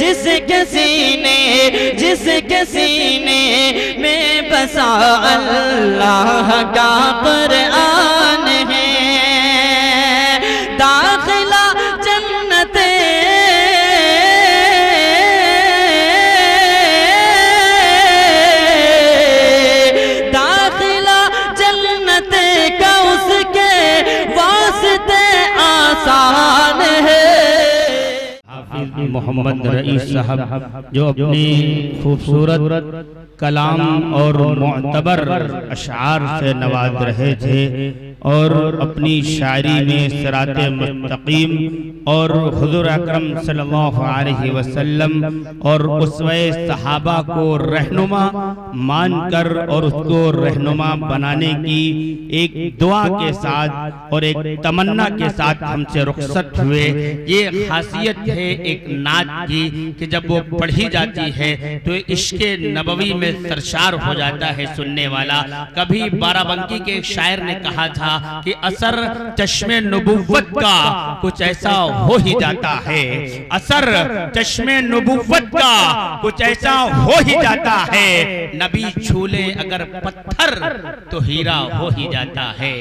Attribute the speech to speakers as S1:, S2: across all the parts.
S1: جس کے سینے میں بسا اللہ کا قرآن ہے، داخلہ جنت کا اس کے واسطے آسان ہے۔
S2: حافظ محمد رئیس صاحب جو اپنی خوبصورت کلام اور معتبر اشعار سے نواز رہے تھے اور اپنی شاعری میں صراط مستقیم اور حضور اکرم صلی اللہ علیہ وسلم اور اسوہ صحابہ کو رہنما مان کر اور اس کو رہنما بنانے کی ایک دعا کے ساتھ اور ایک تمنا کے ساتھ ہم سے رخصت ہوئے۔ یہ خاصیت ہے ایک نعت کی کہ جب وہ پڑھی جاتی ہے تو عشق نبوی میں سرشار ہو جاتا ہے سننے والا۔ کبھی بارہ بنکی کے شاعر نے کہا تھا کہ اثر چشم نبوت کا کچھ ایسا ہو ہی جاتا ہے، اثر چشم نبوت کا کچھ ایسا ہو ہی جاتا ہے، نبی چھولے اگر پتھر تو ہیرا ہو ہی جاتا ہے،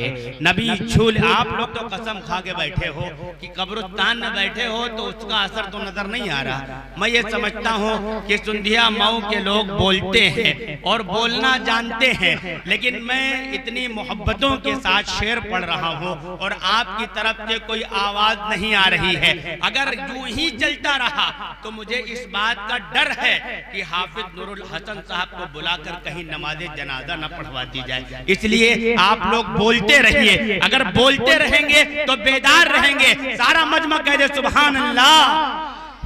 S2: نبی چھولے۔ آپ لوگ تو قسم کھا کے بیٹھے ہو کہ قبرستان میں بیٹھے ہو تو اس کا اثر تو نظر نہیں آ رہا۔ میں یہ سمجھتا ہوں کہ سندھیا مئو کے لوگ بولتے ہیں اور بولنا جانتے ہیں، لیکن میں اتنی محبتوں کے ساتھ شعر پڑھ رہا ہوں اور آپ کی طرف سے کوئی آواز نہیں آ رہی ہے۔ اگر یوں ہی چلتا رہا تو مجھے اس بات کا ڈر ہے کہ حافظ نور الحسن صاحب کو بلا کر کہیں نماز جنازہ نہ پڑھوا دی جائے۔ اس لیے آپ لوگ بولتے رہیے، اگر بولتے رہیں گے تو بیدار رہیں گے۔ سارا مجمع کہہ دے سبحان اللہ،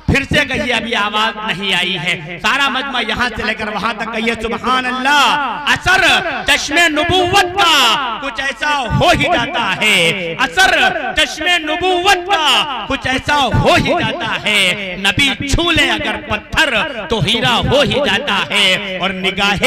S2: پھر سے کہیے، ابھی آواز نہیں آئی ہے، سارا مجمع یہاں سے لے کر وہاں تک کہیے سبحان اللہ۔ اثر چشم نبوت کا کچھ ایسا ہو ہی جاتا ہے، اثر چشم نبوت کا کچھ ایسا ہو ہی جاتا ہے، نبی چھولے اگر پتھر تو ہیرا ہو ہی جاتا ہے، اور نگاہ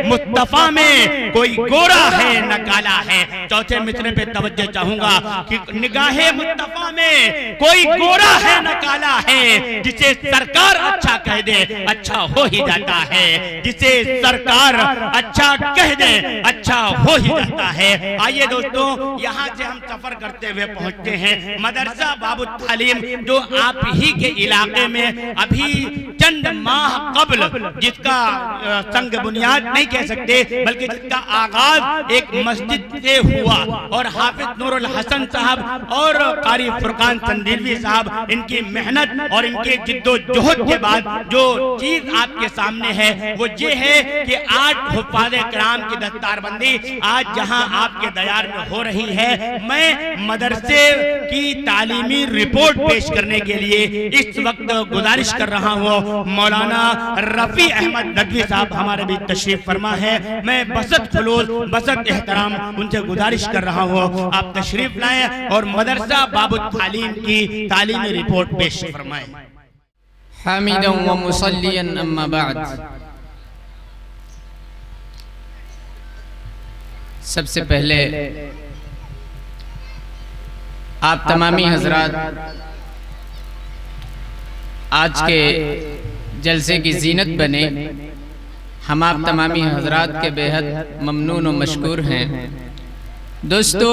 S2: مصطفیٰ میں کوئی گورا ہے نہ کالا ہے۔ چوتھے مصرے پہ توجہ چاہوں گا کہ نگاہ مصطفیٰ میں کوئی گورا ہے نہ کالا ہے، جسے سرکار اچھا کہہ دے اچھا ہو ہی جاتا ہے، جسے سرکار اچھا کہہ دے اچھا ہو ہی جاتا ہے۔ آئیے دوستوں، یہاں سے ہم سفر کرتے ہوئے پہنچتے ہیں مدرسہ باب التعلیم، جو آپ ہی کے علاقے میں ابھی چند ماہ قبل جس کا سنگ بنیاد نہیں کہہ سکتے بلکہ جس کا آغاز ایک مسجد سے ہوا، اور حافظ نور الحسن صاحب اور قاری فرقان سندھلوی صاحب ان کی محنت اور ان کے جد و جہد کے بعد جو چیز آپ کے سامنے ہے وہ یہ ہے کہ 8 حفاظ کرام کی دستار بندی آج جہاں آپ کے دیار میں ہو رہی ہے۔ میں مدرسے کی تعلیمی رپورٹ پیش کرنے کے لیے اس وقت گزارش کر رہا ہوں، مولانا رفیع احمد ندوی صاحب ہمارے بھی تشریف فرما ہے، میں بسط خلوص بسط احترام ان سے گزارش کر رہا ہوں آپ تشریف لائیں اور مدرسہ باب التعلیم کی تعلیمی رپورٹ پیش فرمائیں۔
S3: حامدا و مصلیا اما بعد، سب سے پہلے آپ تمامی حضرات آج کے جلسے کی زینت بنے، ہم آپ تمامی حضرات کے بے حد ممنون و مشکور ہیں۔ دوستو،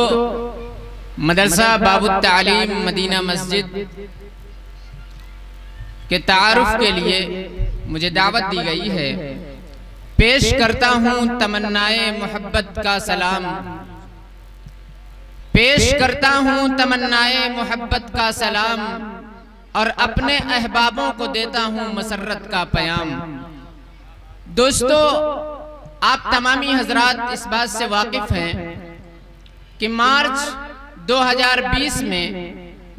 S3: مدرسہ باب التعلیم مدینہ مسجد کے تعارف کے لیے مجھے دعوت دی گئی ہے۔ پیش کرتا ہوں تمنائے محبت کا سلام، پیش کرتا ہوں تمنائے محبت کا سلام، اور اپنے احبابوں کو دیتا ہوں مسرت کا پیام۔ دوستو، آپ تمامی حضرات اس بات سے واقف ہیں کہ مارچ 2020 میں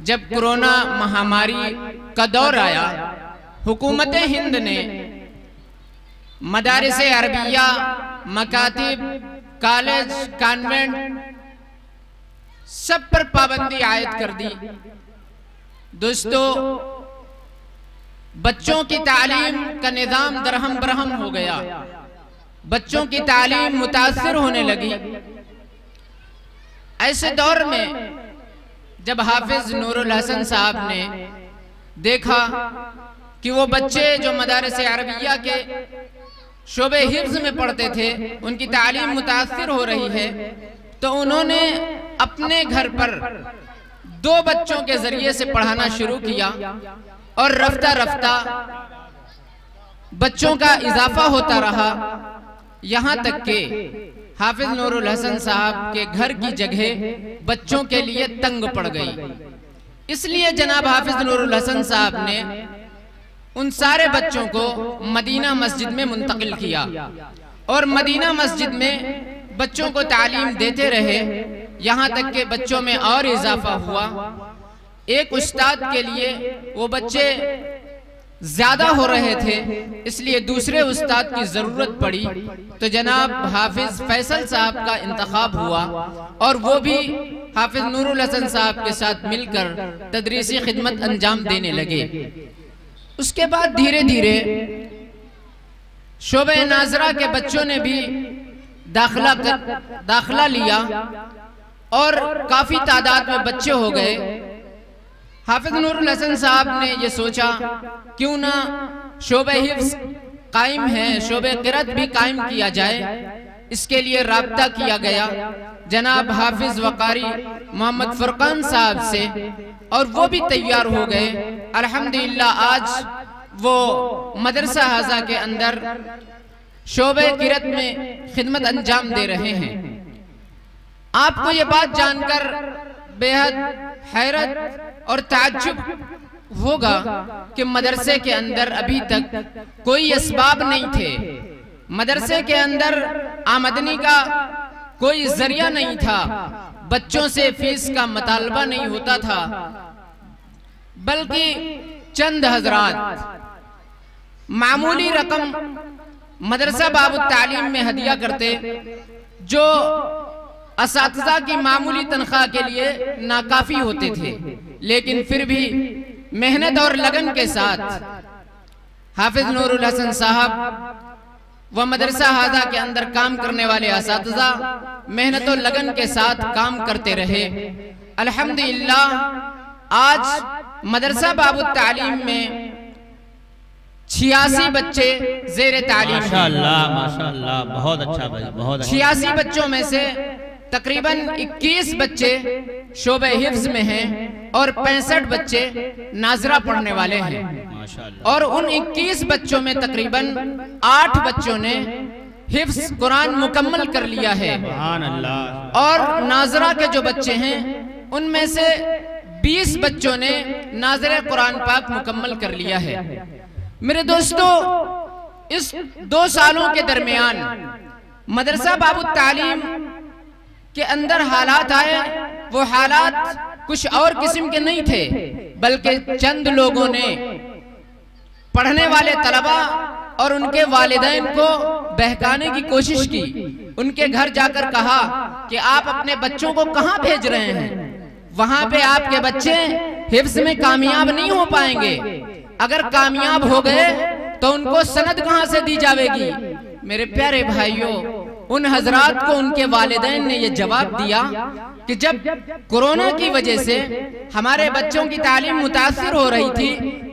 S3: جب کرونا مہاماری کا دور آیا، حکومت ہند نے مدارس عربیہ، مکاتب، کالج، کانوینٹ سب پر پابندی عائد کر دی۔ دوستو، بچوں کی تعلیم کا نظام درہم برہم ہو گیا، بچوں کی تعلیم متاثر ہونے لگی۔ ایسے دور میں جب حافظ نور الحسن صاحب نے دیکھا کہ وہ بچے جو مدارس عربیہ کے شعبے حفظ میں پڑھتے تھے ان کی تعلیم متاثر ہو رہی ہے، تو انہوں نے اپنے گھر پر 2 بچوں کے ذریعے سے پڑھانا شروع کیا، اور رفتہ رفتہ بچوں کا اضافہ ہوتا رہا، یہاں تک کہ حافظ نور الحسن صاحب کے گھر کی جگہ بچوں کے لیے تنگ پڑ گئی۔ اس لیے جناب حافظ نور الحسن صاحب نے ان سارے بچوں کو مدینہ مسجد میں منتقل کیا، اور مدینہ مسجد میں بچوں کو تعلیم دیتے رہے، یہاں تک کہ بچوں میں اور اضافہ ہوا۔ ایک استاد کے لیے وہ بچے زیادہ ہو رہے تھے، اس لیے دوسرے استاد کی ضرورت پڑی، تو جناب حافظ فیصل صاحب کا انتخاب ہوا، اور وہ بھی حافظ نور الحسن صاحب کے ساتھ مل کر تدریسی خدمت انجام دینے لگے۔ اس کے بعد دھیرے دھیرے شعبہ ناظرہ کے بچوں نے بھی داخلہ لیا، اور کافی تعداد میں بچے ہو گئے۔ حافظ نور الحسن صاحب نے یہ سوچا کیوں نہ شعبہ حفظ قائم ہے، شعبہ قرأت بھی قائم کیا جائے۔ اس کے لیے رابطہ کیا گیا جناب حافظ وقاری محمد فرقان صاحب سے، اور وہ بھی تیار ہو گئے۔ الحمدللہ آج وہ مدرسہ حاضہ کے اندر شعبہ قرأت میں خدمت انجام دے رہے ہیں۔ آپ کو یہ بات جان کر بے حد حیرت اور تعجب ہوگا کہ مدرسے کے اندر ابھی تک کوئی اسباب نہیں تھے، مدرسے کے اندر آمدنی کا کوئی ذریعہ نہیں تھا، بچوں سے فیس کا مطالبہ نہیں ہوتا تھا، بلکہ چند حضرات معمولی رقم مدرسہ باب التعلیم میں ہدیہ کرتے، جو اساتذہ کی معمولی تنخواہ کے لیے ناکافی ہوتے تھے، لیکن پھر بھی محنت اور لگن کے ساتھ حافظ نور الحسن صاحب و مدرسہ حاضہ کے اندر کام کرنے والے اساتذہ محنت و لگن کے ساتھ کام کرتے رہے۔ الحمدللہ آج مدرسہ باب التعلیم میں 86 بچے زیر تعلیم ہیں۔
S2: ماشاءاللہ بہت اچھا بھائی، بہت اچھا۔
S3: 86 بچوں میں سے تقریباً 21 بچے شعبہ حفظ میں ہیں، اور 65 بچے ناظرہ پڑھنے والے ہیں، اور ان 21 بچوں میں تقریباً 8 بچوں نے حفظ قرآن مکمل کر لیا ہے،
S2: سبحان اللہ۔
S3: اور ناظرہ کے جو بچے ہیں ان میں سے 20 بچوں نے ناظرہ قرآن پاک مکمل کر لیا ہے۔ میرے دوستو، اس 2 سالوں کے درمیان مدرسہ باب التعلیم کے اندر حالات آئے، وہ حالات کچھ اور قسم کے نہیں تھے، بلکہ چند لوگوں نے پڑھنے والے طلبہ اور ان کے والدین کو بہکانے کی کوشش کی۔ ان کے گھر جا کر کہا کہ آپ اپنے بچوں کو کہاں بھیج رہے ہیں، وہاں پہ آپ کے بچے حفظ میں کامیاب نہیں ہو پائیں گے، اگر کامیاب ہو گئے تو ان کو سند کہاں سے دی جاوے گی۔ میرے پیارے بھائیوں، ان حضرات کو ان کے والدین نے یہ جواب دیا کہ جب کورونا کی وجہ سے ہمارے بچوں کی تعلیم متاثر ہو رہی تھی،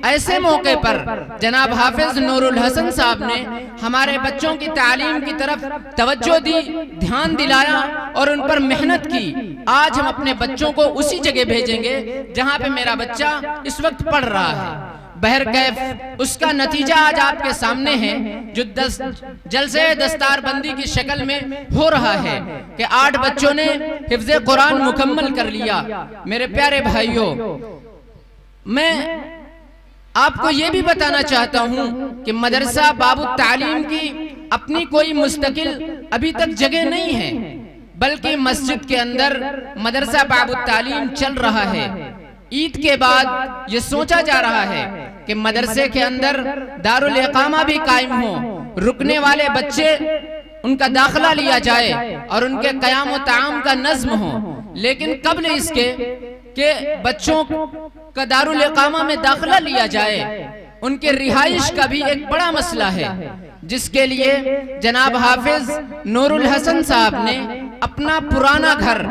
S3: ایسے موقع پر جناب حافظ نور الحسن صاحب نے ہمارے بچوں کی تعلیم کی طرف توجہ دی، دھیان دلایا اور ان پر محنت کی۔ آج ہم اپنے بچوں کو اسی جگہ بھیجیں گے جہاں پہ میرا بچہ اس وقت پڑھ رہا ہے۔ بہرکیف اس کا نتیجہ آج آپ کے سامنے ہے، جو جلسے دستار بندی کی شکل میں ہو رہا ہے کہ 8 بچوں نے حفظ قرآن مکمل کر لیا۔ میرے پیارے بھائیوں، میں آپ کو یہ بھی بتانا چاہتا ہوں کہ مدرسہ باب التعلیم کی اپنی کوئی مستقل ابھی تک جگہ نہیں ہے، بلکہ مسجد کے اندر مدرسہ باب التعلیم چل رہا ہے۔ عید کے بعد یہ سوچا جا رہا ہے کہ مدرسے کے اندر دارالاقامہ بھی قائم ہو، رکنے والے بچے ان کا داخلہ لیا جائے اور ان کے قیام و تعام کا نظم ہو، لیکن قبل اس کے کہ بچوں کا دارالاقامہ میں داخلہ لیا جائے، ان کے رہائش کا بھی ایک بڑا مسئلہ ہے، جس کے لیے جناب حافظ نور الحسن صاحب نے اپنا پرانا گھر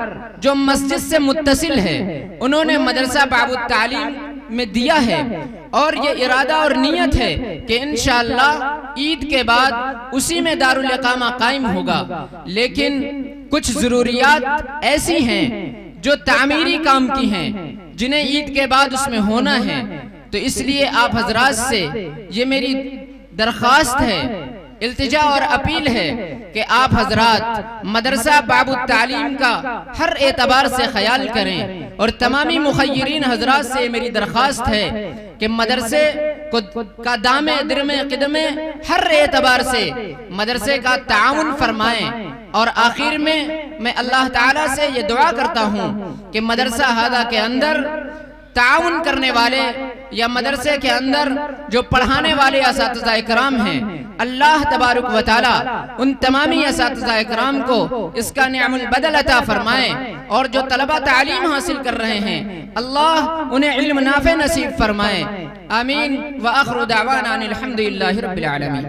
S3: جو مسجد سے متصل ہے، انہوں نے مدرسہ باب التعلیم میں دیا ہے، اور یہ ارادہ اور نیت ہے کہ انشاءاللہ عید کے بعد اسی میں دارالاقامہ قائم ہوگا، لیکن کچھ ضروریات ایسی ہیں جو تعمیری کام کی ہیں جنہیں عید کے بعد اس میں ہونا ہے، تو اس لیے آپ حضرات سے یہ میری درخواست ہے، التجا اور اپیل ہے کہ آپ حضرات مدرسہ باب التعلیم کا ہر اعتبار سے خیال کریں، اور تمامی مخیرین حضرات سے میری درخواست ہے کہ مدرسے کا دامے درمے قدمے ہر اعتبار سے مدرسے کا تعاون فرمائیں، اور آخر میں اللہ تعالیٰ سے یہ دعا کرتا ہوں کہ مدرسہ ہادہ کے اندر تعاون کرنے والے یا مدرسے کے اندر جو پڑھانے والے اساتذہ اکرام ہیں، اللہ تبارک و تعالی ان تمامی اساتذہ اکرام کو اس کا نعم البدل عطا فرمائیں، اور جو طلبہ تعلیم حاصل کر رہے ہیں اللہ انہیں علم نافع نصیب فرمائیں، آمین۔ وآخر دعوانا ان الحمدللہ رب العالمین۔